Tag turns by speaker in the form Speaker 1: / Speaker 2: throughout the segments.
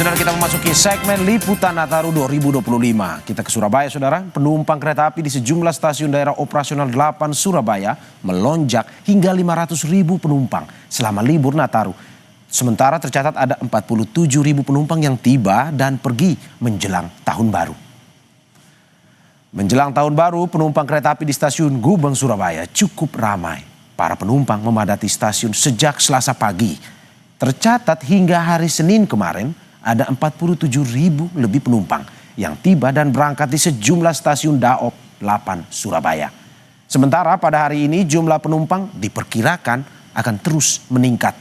Speaker 1: Saudara, kita memasuki segmen Liputan Nataru 2025. Kita ke Surabaya, saudara. Penumpang kereta api di sejumlah stasiun daerah operasional 8 Surabaya melonjak hingga 500.000 penumpang selama libur Nataru. Sementara tercatat ada 47.000 penumpang yang tiba dan pergi menjelang tahun baru. Menjelang tahun baru, penumpang kereta api di stasiun Gubeng, Surabaya cukup ramai. Para penumpang memadati stasiun sejak Selasa pagi. Tercatat hingga hari Senin kemarin, ada 47.000 lebih penumpang yang tiba dan berangkat di sejumlah stasiun Daop 8 Surabaya. Sementara pada hari ini jumlah penumpang diperkirakan akan terus meningkat.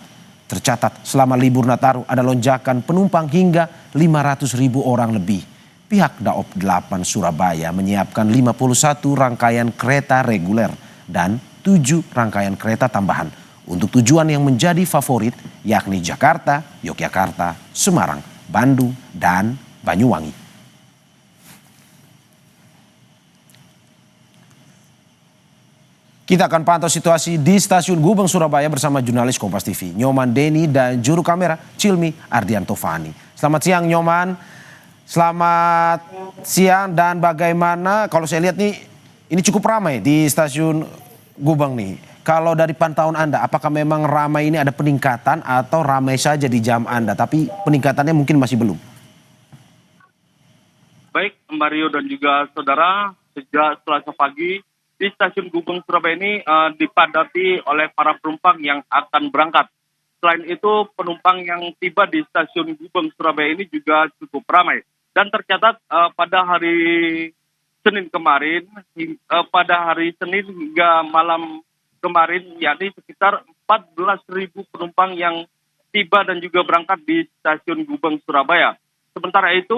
Speaker 1: Tercatat selama libur Nataru ada lonjakan penumpang hingga 500.000 orang lebih. Pihak Daop 8 Surabaya menyiapkan 51 rangkaian kereta reguler dan 7 rangkaian kereta tambahan untuk tujuan yang menjadi favorit, yakni Jakarta, Yogyakarta, Semarang, Bandung, dan Banyuwangi. Kita akan pantau situasi di stasiun Gubeng, Surabaya bersama jurnalis Kompas TV, Nyoman Denny dan juru kamera Cilmi Ardianto Fani. Selamat siang Nyoman, selamat siang, dan bagaimana kalau saya lihat nih, ini cukup ramai di stasiun Gubeng nih. Kalau dari pantauan Anda, apakah memang ramai ini ada peningkatan atau ramai saja di jam Anda, tapi peningkatannya mungkin masih belum?
Speaker 2: Baik, Mario dan juga saudara, sejak Selasa pagi di stasiun Gubeng Surabaya ini dipadati oleh para penumpang yang akan berangkat. Selain itu, penumpang yang tiba di stasiun Gubeng Surabaya ini juga cukup ramai. Dan tercatat pada hari Senin kemarin, pada hari Senin hingga malam kemarin, yakni sekitar 14.000 penumpang yang tiba dan juga berangkat di stasiun Gubeng Surabaya. Sementara itu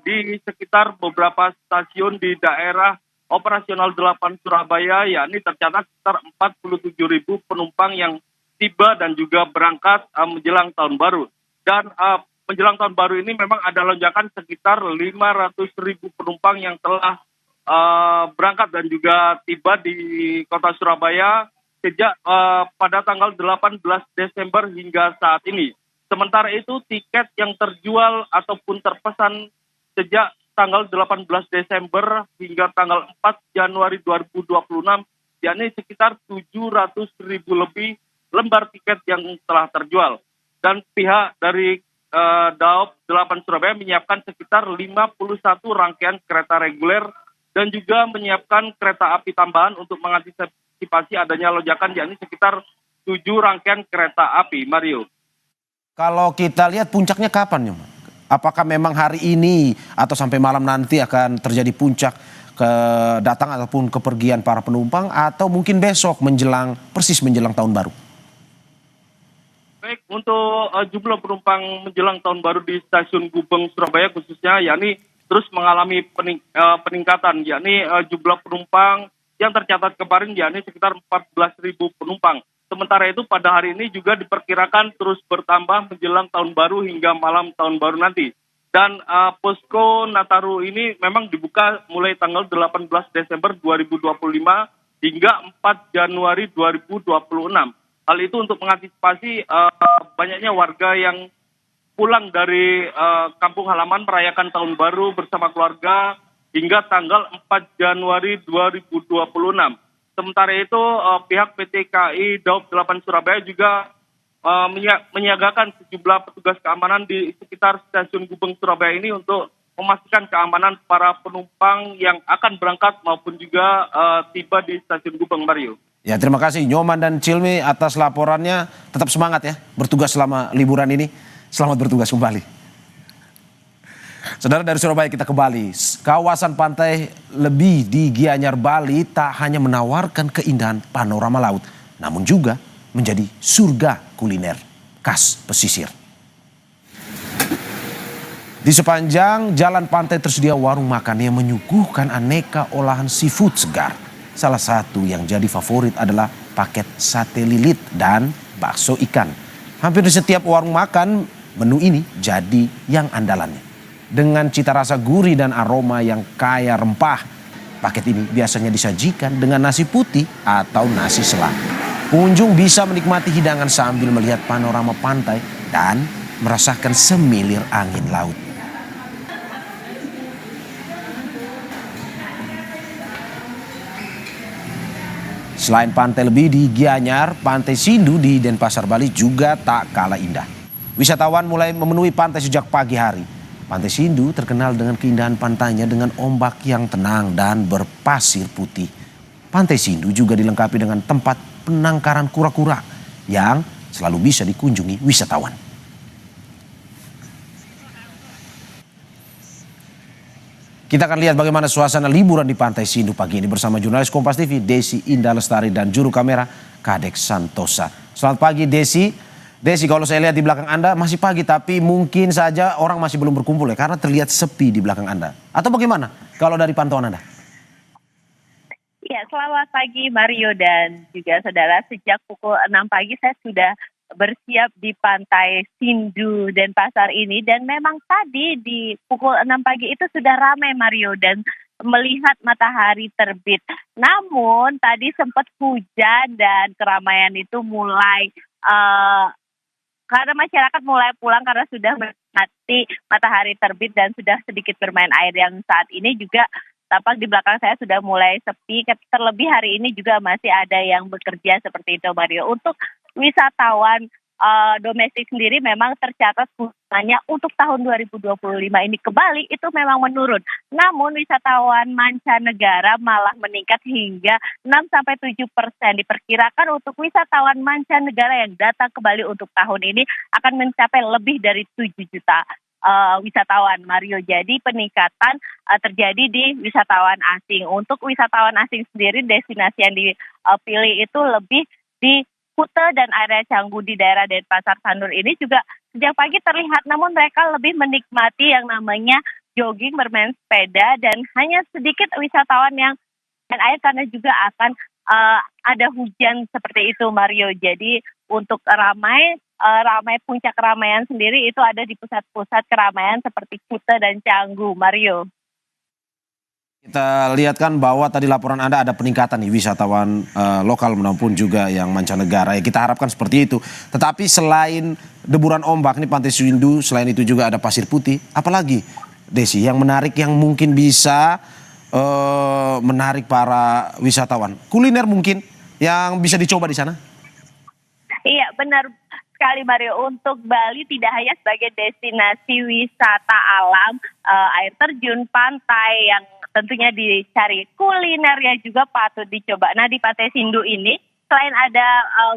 Speaker 2: di sekitar beberapa stasiun di daerah operasional 8 Surabaya, yakni tercatat sekitar 47.000 penumpang yang tiba dan juga berangkat menjelang tahun baru. Dan menjelang tahun baru ini memang ada lonjakan sekitar 500.000 penumpang yang telah berangkat dan juga tiba di kota Surabaya sejak pada tanggal 18 Desember hingga saat ini. Sementara itu tiket yang terjual ataupun terpesan sejak tanggal 18 Desember hingga tanggal 4 Januari 2026, yakni sekitar 700.000 lebih lembar tiket yang telah terjual. Dan pihak dari Daop 8 Surabaya menyiapkan sekitar 51 rangkaian kereta reguler dan juga menyiapkan kereta api tambahan untuk mengantisipasi adanya lonjakan, yakni sekitar 7 rangkaian kereta api, Mario.
Speaker 1: Kalau kita lihat puncaknya kapan, Nyoman? Apakah memang hari ini atau sampai malam nanti akan terjadi puncak kedatangan ataupun kepergian para penumpang, atau mungkin besok persis menjelang tahun baru?
Speaker 2: Baik, untuk jumlah penumpang menjelang tahun baru di stasiun Gubeng Surabaya khususnya, yakni terus mengalami peningkatan, yakni jumlah penumpang yang tercatat kemarin yakni sekitar 14.000 penumpang. Sementara itu pada hari ini juga diperkirakan terus bertambah menjelang tahun baru hingga malam tahun baru nanti. Dan posko Nataru ini memang dibuka mulai tanggal 18 Desember 2025 hingga 4 Januari 2026. Hal itu untuk mengantisipasi banyaknya warga yang pulang dari kampung halaman merayakan tahun baru bersama keluarga hingga tanggal 4 Januari 2026. Sementara itu pihak PT KAI Daop 8 Surabaya juga menyiagakan sejumlah petugas keamanan di sekitar stasiun Gubeng Surabaya ini untuk memastikan keamanan para penumpang yang akan berangkat maupun juga tiba di stasiun Gubeng, Mario.
Speaker 1: Ya, terima kasih Nyoman dan Cilmi atas laporannya. Tetap semangat ya bertugas selama liburan ini. Selamat bertugas kembali. Saudara, dari Surabaya kita ke Bali. Kawasan pantai lebih di Gianyar, Bali tak hanya menawarkan keindahan panorama laut, namun juga menjadi surga kuliner khas pesisir. Di sepanjang jalan pantai tersedia warung makan yang menyuguhkan aneka olahan seafood segar. Salah satu yang jadi favorit adalah paket sate lilit dan bakso ikan. Hampir di setiap warung makan, menu ini jadi yang andalannya. Dengan cita rasa gurih dan aroma yang kaya rempah, paket ini biasanya disajikan dengan nasi putih atau nasi selang. Pengunjung bisa menikmati hidangan sambil melihat panorama pantai dan merasakan semilir angin laut. Selain pantai Lebih di Gianyar, Pantai Sindu di Denpasar, Bali juga tak kalah indah. Wisatawan mulai memenuhi pantai sejak pagi hari. Pantai Sindu terkenal dengan keindahan pantainya dengan ombak yang tenang dan berpasir putih. Pantai Sindu juga dilengkapi dengan tempat penangkaran kura-kura yang selalu bisa dikunjungi wisatawan. Kita akan lihat bagaimana suasana liburan di Pantai Sindu pagi ini bersama jurnalis Kompas TV Desi Indah Lestari dan juru kamera Kadek Santosa. Selamat pagi Desi. Desi, kalau saya lihat di belakang Anda masih pagi tapi mungkin saja orang masih belum berkumpul ya karena terlihat sepi di belakang Anda. Atau bagaimana kalau dari pantauan Anda?
Speaker 3: Ya, selamat pagi Mario dan juga saudara. Sejak pukul 6 pagi saya sudah bersiap di Pantai Sindu Denpasar ini, dan memang tadi di pukul 6 pagi itu sudah ramai Mario dan melihat matahari terbit. Namun tadi sempat hujan dan keramaian itu mulai karena masyarakat mulai pulang karena sudah menikmati matahari terbit dan sudah sedikit bermain air, yang saat ini juga tampak di belakang saya sudah mulai sepi. Terlebih hari ini juga masih ada yang bekerja seperti itu Mario. Untuk wisatawan domestik sendiri memang tercatat kunjungannya untuk tahun 2025 ini ke Bali itu memang menurun. Namun wisatawan mancanegara malah meningkat hingga 6-7%. Diperkirakan untuk wisatawan mancanegara yang datang ke Bali untuk tahun ini akan mencapai lebih dari 7 juta wisatawan Mario. Jadi peningkatan terjadi di wisatawan asing. Untuk wisatawan asing sendiri destinasi yang dipilih itu lebih di Kuta dan area Canggu di daerah Denpasar Sanur ini juga sejak pagi terlihat, namun mereka lebih menikmati yang namanya jogging, bermain sepeda, dan hanya sedikit wisatawan yang main air karena juga akan ada hujan seperti itu Mario. Jadi untuk ramai puncak keramaian sendiri itu ada di pusat-pusat keramaian seperti Kuta dan Canggu Mario.
Speaker 1: Kita lihat kan bahwa tadi laporan Anda ada peningkatan nih wisatawan lokal maupun juga yang mancanegara. Ya, kita harapkan seperti itu. Tetapi selain deburan ombak nih Pantai Sindu, selain itu juga ada pasir putih. Apalagi Desi yang menarik yang mungkin bisa menarik para wisatawan? Kuliner mungkin yang bisa dicoba di sana?
Speaker 3: Iya, benar sekali Mario. Untuk Bali tidak hanya sebagai destinasi wisata alam, air terjun, pantai yang tentunya dicari, kulinernya juga patut dicoba. Nah, di Pantai Sindu ini selain ada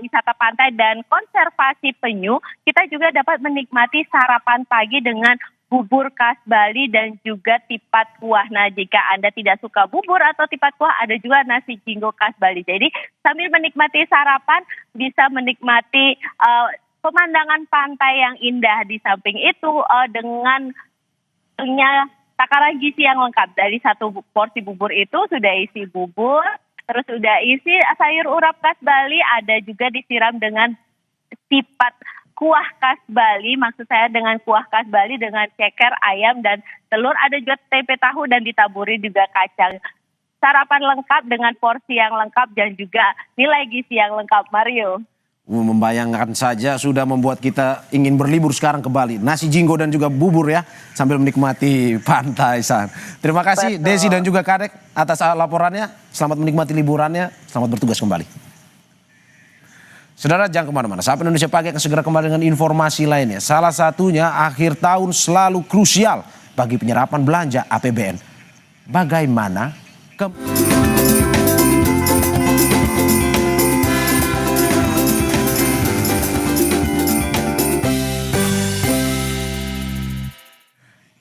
Speaker 3: wisata pantai dan konservasi penyu, kita juga dapat menikmati sarapan pagi dengan bubur khas Bali dan juga tipat kuah. Nah, jika Anda tidak suka bubur atau tipat kuah, ada juga nasi jinggo khas Bali. Jadi sambil menikmati sarapan bisa menikmati pemandangan pantai yang indah. Di samping itu dengan takaran gizi yang lengkap. Dari satu porsi bubur itu sudah isi bubur, terus sudah isi sayur urap khas Bali, ada juga disiram dengan tipat kuah khas Bali. Maksud saya dengan kuah khas Bali dengan ceker, ayam, dan telur. Ada juga tempe tahu dan ditaburi juga kacang. Sarapan lengkap dengan porsi yang lengkap dan juga nilai gizi yang lengkap Mario.
Speaker 1: Membayangkan saja sudah membuat kita ingin berlibur sekarang ke Bali. Nasi jinggo dan juga bubur ya, sambil menikmati pantai sana. Terima kasih
Speaker 3: Betul.
Speaker 1: Desi dan juga Kadek atas laporannya. Selamat menikmati liburannya, selamat bertugas kembali. Saudara, jangan kemana-mana. Sapa Indonesia Pagi akan segera kembali dengan informasi lainnya. Salah satunya akhir tahun selalu krusial bagi penyerapan belanja APBN. Bagaimana